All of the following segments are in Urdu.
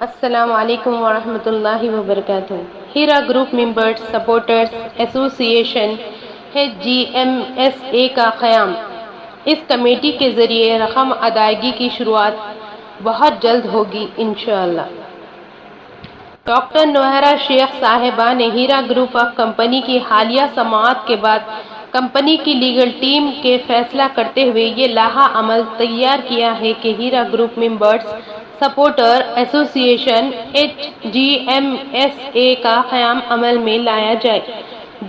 السلام علیکم ورحمۃ اللہ وبرکاتہ۔ ہیرا گروپ ممبرز سپورٹرز ایسوسی ایشن (HGMSA) کا قیام۔ اس کمیٹی کے ذریعے رقم ادائیگی کی شروعات بہت جلد ہوگی انشاءاللہ۔ ڈاکٹر نوہرا شیخ صاحبہ نے ہیرا گروپ آف کمپنی کی حالیہ سماعت کے بعد کمپنی کی لیگل ٹیم کے فیصلہ کرتے ہوئے یہ لائحہ عمل تیار کیا ہے کہ ہیرا گروپ ممبرز سپورٹر ایسوسی ایشن (HGMSA) کا قیام عمل میں لایا جائے،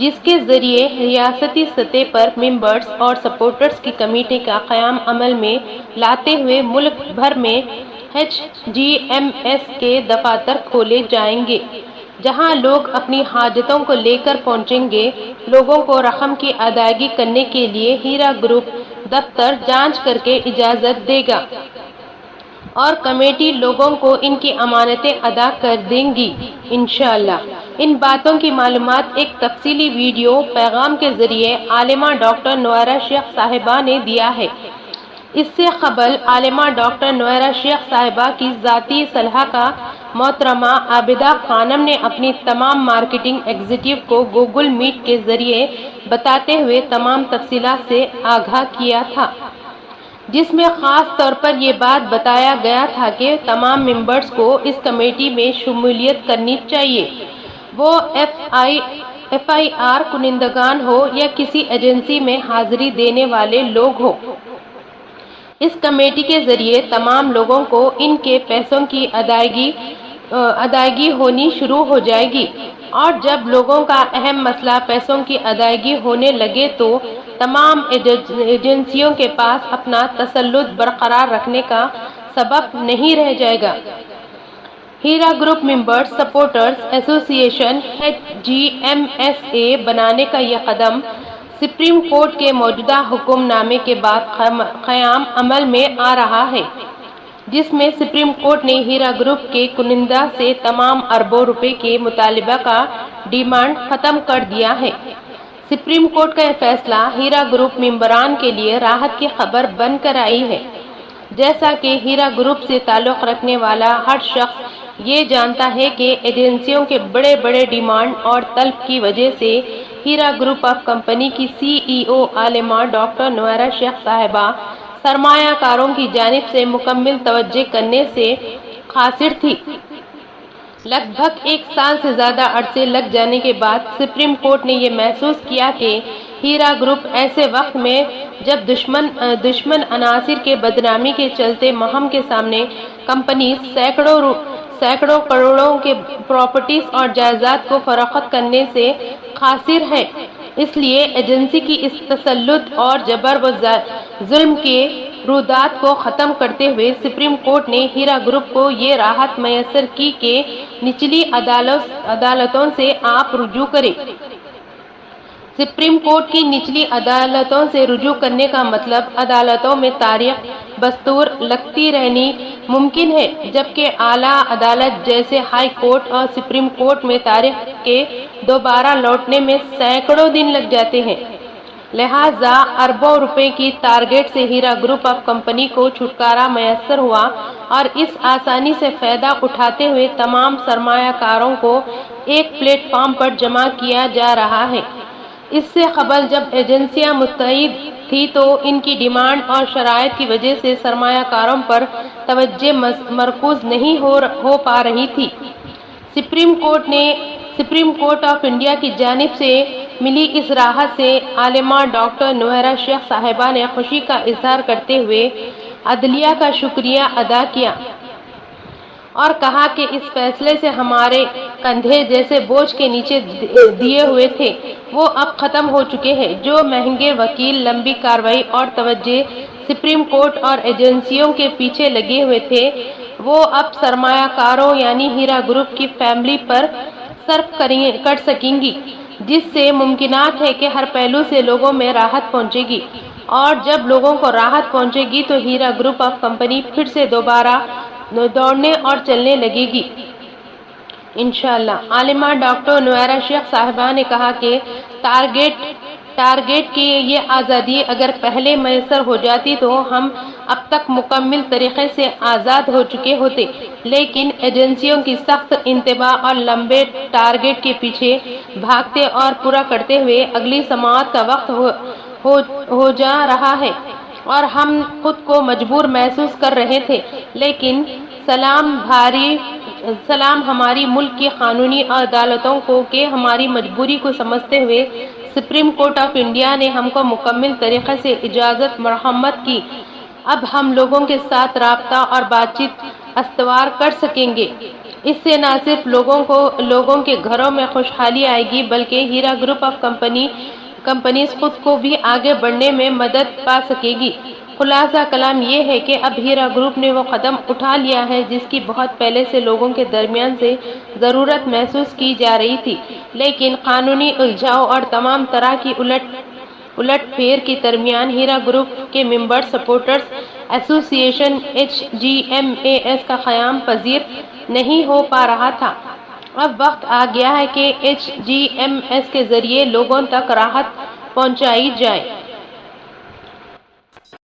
جس کے ذریعے ریاستی سطح پر ممبرز اور سپورٹرز کی کمیٹی کا قیام عمل میں لاتے ہوئے ملک بھر میں HGMS کے دفاتر کھولے جائیں گے، جہاں لوگ اپنی حاجتوں کو لے کر پہنچیں گے۔ لوگوں کو رقم کی ادائیگی کرنے کے لیے ہیرا گروپ دفتر جانچ کر کے اجازت دے گا اور کمیٹی لوگوں کو ان کی امانتیں ادا کر دیں گی انشاءاللہ۔ ان باتوں کی معلومات ایک تفصیلی ویڈیو پیغام کے ذریعے عالمہ ڈاکٹر نوہرا شیخ صاحبہ نے دیا ہے۔ اس سے قبل عالمہ ڈاکٹر نوہرا شیخ صاحبہ کی ذاتی صلاح کار محترمہ عابدہ خانم نے اپنی تمام مارکیٹنگ ایگزیکٹو کو گوگل میٹ کے ذریعے بتاتے ہوئے تمام تفصیلات سے آگاہ کیا تھا، جس میں خاص طور پر یہ بات بتایا گیا تھا کہ تمام ممبرز کو اس کمیٹی میں شمولیت کرنی چاہیے، وہ FIR کنندگان ہو یا کسی ایجنسی میں حاضری دینے والے لوگ ہوں۔ اس کمیٹی کے ذریعے تمام لوگوں کو ان کے پیسوں کی ادائیگی ہونی شروع ہو جائے گی، اور جب لوگوں کا اہم مسئلہ پیسوں کی ادائیگی ہونے لگے تو تمام ایجنسیوں کے پاس اپنا تسلط برقرار رکھنے کا سبب نہیں رہ جائے گا۔ ہیرا گروپ ممبرز سپورٹرز ایسوسی ایشن (HGMSA) بنانے کا یہ قدم سپریم کورٹ کے موجودہ حکم نامے کے بعد قیام عمل میں آ رہا ہے، جس میں سپریم کورٹ نے ہیرا گروپ کے کنندہ سے تمام اربوں روپے کے مطالبہ کا ڈیمانڈ ختم کر دیا ہے۔ سپریم کورٹ کا یہ فیصلہ ہیرا گروپ ممبران کے لیے راحت کی خبر بن کر آئی ہے۔ جیسا کہ ہیرا گروپ سے تعلق رکھنے والا ہر شخص یہ جانتا ہے کہ ایجنسیوں کے بڑے بڑے ڈیمانڈ اور طلب کی وجہ سے ہیرا گروپ آف کمپنی کی CEO عالمہ ڈاکٹر نوہرا شیخ صاحبہ سرمایہ کاروں کی جانب سے مکمل توجہ کرنے سے قاصر تھی۔ لگ بھگ ایک سال سے زیادہ عرصے لگ جانے کے بعد سپریم کورٹ نے یہ محسوس کیا کہ ہیرا گروپ ایسے وقت میں جب دشمن عناصر کے بدنامی کے چلتے مہم کے سامنے کمپنی سینکڑوں کروڑوں کے پراپرٹیز اور جائیداد کو فروخت کرنے سے قاصر ہے۔ اس لیے ایجنسی کی اس تسلط اور جبر و ظلم کے رودات کو ختم کرتے ہوئے سپریم کورٹ نے ہیرا گروپ کو یہ راحت میسر کی کہ نچلی عدالتوں سے آپ رجوع کریں۔ سپریم کورٹ کی نچلی عدالتوں سے رجوع کرنے کا مطلب عدالتوں میں تاریخ بستور لگتی رہنی ممکن ہے، جبکہ اعلیٰ عدالت جیسے ہائی کورٹ اور سپریم کورٹ میں تاریخ کے دوبارہ لوٹنے میں سینکڑوں دن لگ جاتے ہیں۔ لہٰذا اربوں روپے کی ٹارگٹ سے ہیرا گروپ آف کمپنی کو چھٹکارا میسر ہوا اور اس آسانی سے فائدہ اٹھاتے ہوئے تمام سرمایہ کاروں کو ایک پلیٹ فارم پر جمع کیا جا رہا ہے۔ اس سے قبل جب ایجنسیاں متحد تھیں تو ان کی ڈیمانڈ اور شرائط کی وجہ سے سرمایہ کاروں پر توجہ مرکوز نہیں ہو پا رہی تھی۔ سپریم کورٹ آف انڈیا کی جانب سے ملی اس راحت سے عالمہ ڈاکٹر نوہرا شیخ صاحبہ نے خوشی کا اظہار کرتے ہوئے عدلیہ کا شکریہ ادا کیا اور کہا کہ اس فیصلے سے ہمارے کندھے جیسے بوجھ کے نیچے دیے ہوئے تھے وہ اب ختم ہو چکے ہیں۔ جو مہنگے وکیل، لمبی کارروائی اور توجہ سپریم کورٹ اور ایجنسیوں کے پیچھے لگے ہوئے تھے وہ اب سرمایہ کاروں یعنی ہیرا گروپ کی فیملی پر صرف کر سکیں گی، جس سے ممکنات ہے کہ ہر پہلو سے لوگوں میں راحت پہنچے گی، اور جب لوگوں کو راحت پہنچے گی تو ہیرا گروپ آف کمپنی پھر سے دوبارہ دوڑنے اور چلنے لگے گی انشاءاللہ۔ عالمہ ڈاکٹر نوہرا شیخ صاحبہ نے کہا کہ ٹارگٹ کی یہ آزادی اگر پہلے میسر ہو جاتی تو ہم اب تک مکمل طریقے سے آزاد ہو چکے ہوتے، لیکن ایجنسیوں کی سخت انتباہ اور لمبے ٹارگٹ کے پیچھے بھاگتے اور پورا کرتے ہوئے اگلی سماعت کا وقت ہو جا رہا ہے اور ہم خود کو مجبور محسوس کر رہے تھے، لیکن سلام ہماری ملک کی قانونی عدالتوں کو کہ ہماری مجبوری کو سمجھتے ہوئے سپریم کورٹ آف انڈیا نے ہم کو مکمل طریقے سے اجازت مرحمت کی۔ اب ہم لوگوں کے ساتھ رابطہ اور بات چیت استوار کر سکیں گے۔ اس سے نہ صرف لوگوں کے گھروں میں خوشحالی آئے گی بلکہ ہیرا گروپ آف کمپنیز خود کو بھی آگے بڑھنے میں مدد پا سکے گی۔ خلاصہ کلام یہ ہے کہ اب ہیرا گروپ نے وہ قدم اٹھا لیا ہے جس کی بہت پہلے سے لوگوں کے درمیان سے ضرورت محسوس کی جا رہی تھی، لیکن قانونی الجھاؤ اور تمام طرح کی الٹ پھیر کے درمیان ہیرا گروپ کے ممبر سپورٹرز ایسوسی ایشن HGMAS کا قیام پذیر نہیں ہو پا رہا تھا۔ اب وقت آ گیا ہے کہ HGMAS کے ذریعے لوگوں تک راحت پہنچائی جائے۔